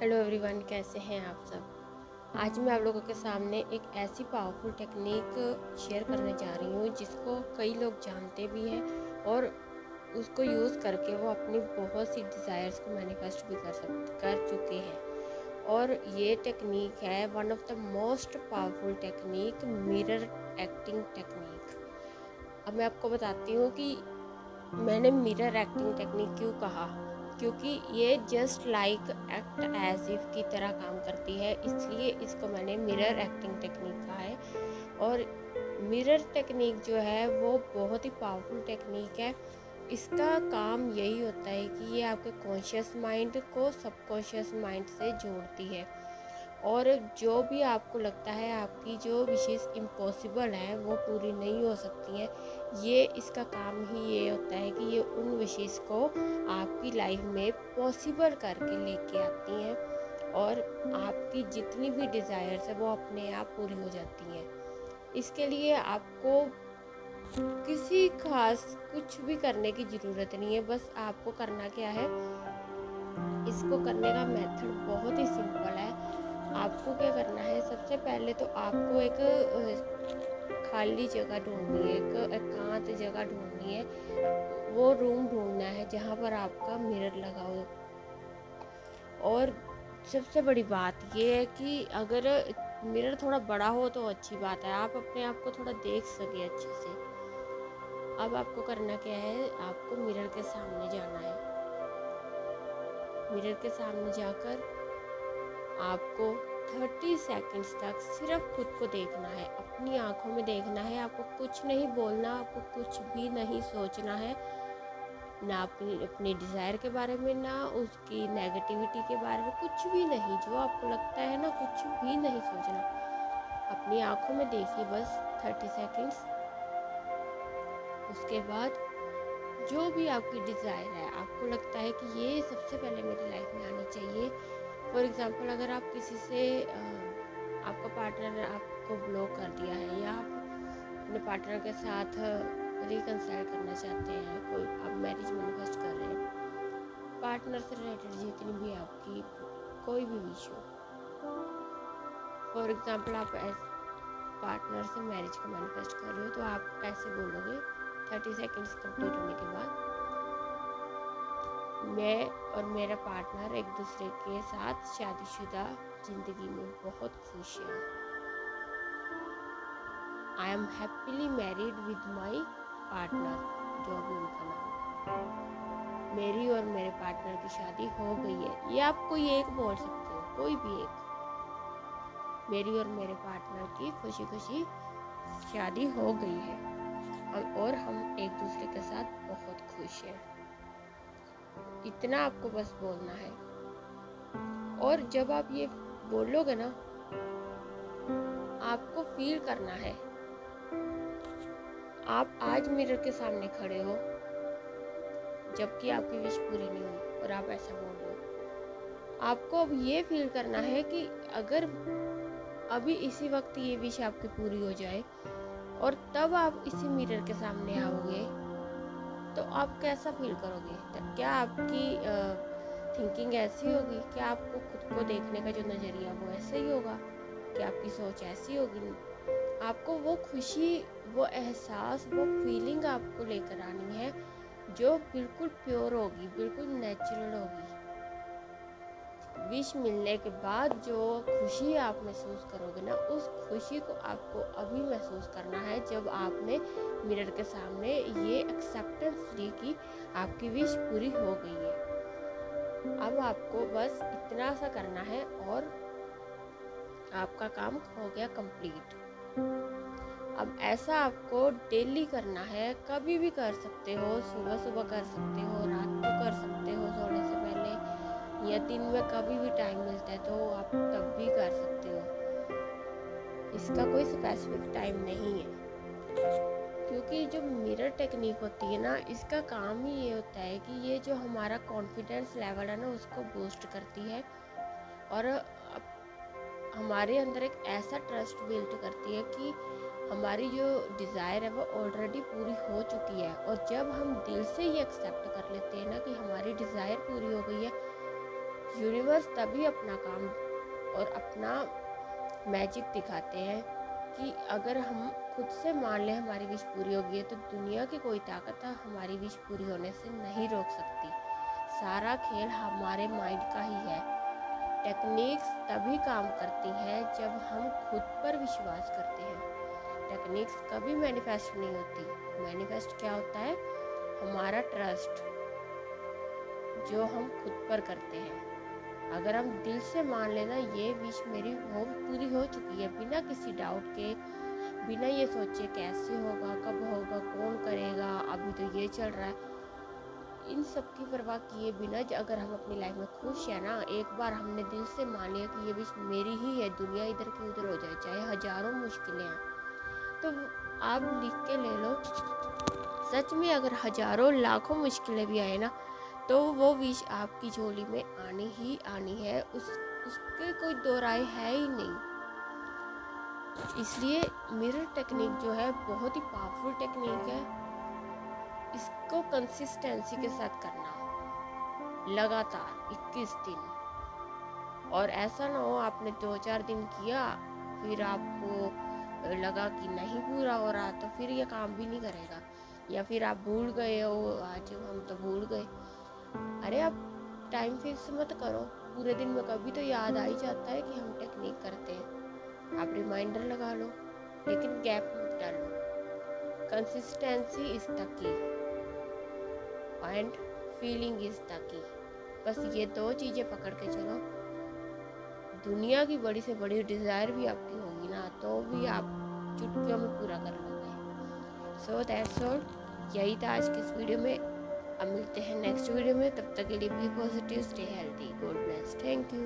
Hello everyone, कैसे हैं आप सब। आज मैं आप लोगों के सामने एक ऐसी पावरफुल टेक्निक शेयर करने जा रही हूँ जिसको कई लोग जानते भी हैं और उसको यूज़ करके वो अपनी बहुत सी डिज़ायर्स को मैनिफेस्ट भी कर चुके हैं। और ये टेक्निक है one of the most powerful technique, mirror acting technique. अब मैं आपको बताती हूँ कि मैंने मिरर एक्टिंग टेक्निक क्यों कहा, क्योंकि ये just like act as if की तरह काम करती है, इसलिए इसको मैंने मिरर एक्टिंग टेक्निक कहा है। और मिरर टेक्निक जो है वो बहुत ही पावरफुल टेक्निक है। इसका काम यही होता है कि ये आपके कॉन्शियस माइंड को सबकॉन्शियस माइंड से जोड़ती है, और जो भी आपको लगता है आपकी जो विशेष इम्पॉसिबल हैं वो पूरी नहीं हो सकती हैं, ये इसका काम ही ये होता है कि ये उन विशेष को आपकी लाइफ में पॉसिबल करके लेके आती हैं, और आपकी जितनी भी डिज़ायर्स है वो अपने आप पूरी हो जाती हैं। इसके लिए आपको किसी खास कुछ भी करने की ज़रूरत नहीं है। बस आपको करना क्या है, इसको करने का मेथड बहुत ही सिंपल है। आपको क्या करना है, सबसे पहले तो आपको एक खाली जगह ढूंढनी है, एक एकांत जगह ढूंढनी है। वो रूम ढूंढना है जहाँ पर आपका मिरर लगा हो। और सबसे बड़ी बात ये है कि अगर मिरर थोड़ा बड़ा हो तो अच्छी बात है, आप अपने आप को थोड़ा देख सके अच्छे से। अब आपको करना क्या है, आपको मिरर के सामने जाना है। मिरर के सामने जाकर आपको 30 सेकंड्स तक सिर्फ खुद को देखना है, अपनी आंखों में देखना है। आपको कुछ नहीं बोलना, आपको कुछ भी नहीं सोचना है, ना अपनी डिज़ायर के बारे में, ना उसकी नेगेटिविटी के बारे में, कुछ भी नहीं। जो आपको लगता है ना, कुछ भी नहीं सोचना। अपनी आंखों में देखिए बस 30 सेकंड्स। उसके बाद जो भी आपकी डिज़ायर है, आपको लगता है कि ये सबसे पहले मेरी लाइफ में आनी चाहिए। फॉर एग्ज़ाम्पल, अगर आप किसी से आपका पार्टनर आपको ब्लॉक कर दिया है, या आप अपने पार्टनर के साथ रिकंसाइल करना चाहते हैं, कोई आप मैरिज मैनिफेस्ट कर रहे हैं, पार्टनर से रिलेटेड जितनी भी आपकी कोई भी विश हो। फॉर एग्ज़ाम्पल, आप पार्टनर से मैरिज को मैनिफेस्ट कर रहे हो, तो आप ऐसे बोलोगे 30 सेकेंड्स कंप्लीट होने के बाद, मैं और मेरा पार्टनर एक दूसरे के साथ शादीशुदा ज़िंदगी में बहुत खुश हैं। I am happily married with my partner, जो भी उनका नाम है। मेरी और मेरे पार्टनर की शादी हो गई है। ये आप कोई एक बोल सकते हो, कोई भी एक। मेरी और मेरे पार्टनर की खुशी खुशी शादी हो गई है, और हम एक दूसरे के साथ बहुत खुश हैं। इतना आपको बस बोलना है। और जब आप ये बोलोगे ना, आपको फील करना है आप आज मिरर के सामने खड़े हो, जबकि आपकी विश पूरी नहीं हुई और आप ऐसा बोल रहे हो। आपको अब ये फील करना है कि अगर अभी इसी वक्त ये विश आपकी पूरी हो जाए और तब आप इसी मिरर के सामने आओगे, तो आप कैसा फील करोगे? क्या आपकी थिंकिंग ऐसी होगी? क्या आपको खुद को देखने का जो नज़रिया वो ऐसा ही होगा? क्या आपकी सोच ऐसी होगी? आपको वो खुशी, वो एहसास, वो फीलिंग आपको लेकर आनी है जो बिल्कुल प्योर होगी, बिल्कुल नेचुरल होगी। विश मिलने के बाद जो खुशी आप महसूस करोगे ना, उस खुशी को आपको अभी महसूस करना है, जब आपने मिरर के सामने ये एक्सेप्टेंस ली कि आपकी विश पूरी हो गई है। अब आपको बस इतना सा करना है और आपका काम हो गया कंप्लीट। अब ऐसा आपको डेली करना है, कभी भी कर सकते हो, सुबह सुबह कर सकते हो, रात को कर सकते हो सोने से पहले, या दिन में कभी भी टाइम मिलता है तो आप तब भी कर सकते हो। इसका कोई स्पेसिफिक टाइम नहीं है, क्योंकि जो मिरर टेक्निक होती है ना, इसका काम ही ये होता है कि ये जो हमारा कॉन्फिडेंस लेवल है ना, उसको बूस्ट करती है, और हमारे अंदर एक ऐसा ट्रस्ट बिल्ड करती है कि हमारी जो डिज़ायर है वो ऑलरेडी पूरी हो चुकी है। और जब हम दिल से ये एक्सेप्ट कर लेते हैं ना कि हमारी डिज़ायर पूरी हो गई है, यूनिवर्स तभी अपना काम और अपना मैजिक दिखाते हैं कि अगर हम खुद से मान लें हमारी विश पूरी होगी है, तो दुनिया की कोई ताकत हमारी विश पूरी होने से नहीं रोक सकती। सारा खेल हमारे माइंड का ही है। टेक्निक्स तभी काम करती हैं जब हम खुद पर विश्वास करते हैं। टेक्निक्स कभी मैनिफेस्ट नहीं होती। मैनिफेस्ट क्या होता है? हमारा ट्रस्ट जो हम खुद पर करते हैं। अगर हम दिल से मान लेना ये विश मेरी पूरी हो चुकी है, बिना किसी डाउट के, बिना ये सोचे कैसे होगा, कब होगा, कौन करेगा, अभी तो ये चल रहा है, इन सब की परवाह किए बिना अगर हम अपनी लाइफ में खुश है ना, एक बार हमने दिल से मान लिया कि ये विश मेरी ही है, दुनिया इधर की उधर हो जाए, चाहे हजारों मुश्किलें हैं, तो आप लिख के ले लो। सच में अगर हजारों लाखों मुश्किलें भी आए ना, तो वो विश आपकी झोली में आनी ही आनी है। उसके कोई दो राय है ही नहीं। इसलिए मिरर टेक्निक जो है बहुत ही पावरफुल टेक्निक है। इसको कंसिस्टेंसी के साथ करना, लगातार 21 दिन। और ऐसा ना हो आपने 2-4 दिन किया, फिर आपको लगा कि नहीं पूरा हो रहा, तो फिर ये काम भी नहीं करेगा। या फिर आप भूल गए हो, आज हम तो भूल गए। अरे आप टाइम फिक्स मत करो, पूरे दिन में कभी तो याद आ ही जाता है कि हम टेक्निक करते हैं। आप रिमाइंडर लगा लो, लेकिन गैप मत डालो। Consistency is the key and feeling is the key. बस ये दो चीज़ें पकड़ के चलो, दुनिया की बड़ी से बड़ी डिज़ायर भी आपकी होगी ना, तो भी आप चुटकियों में पूरा कर लोगे। So that's all. यही था आज की इस वीडियो में। अब मिलते हैं नेक्स्ट वीडियो में। तब तक के लिए be positive, stay healthy, God bless, thank you.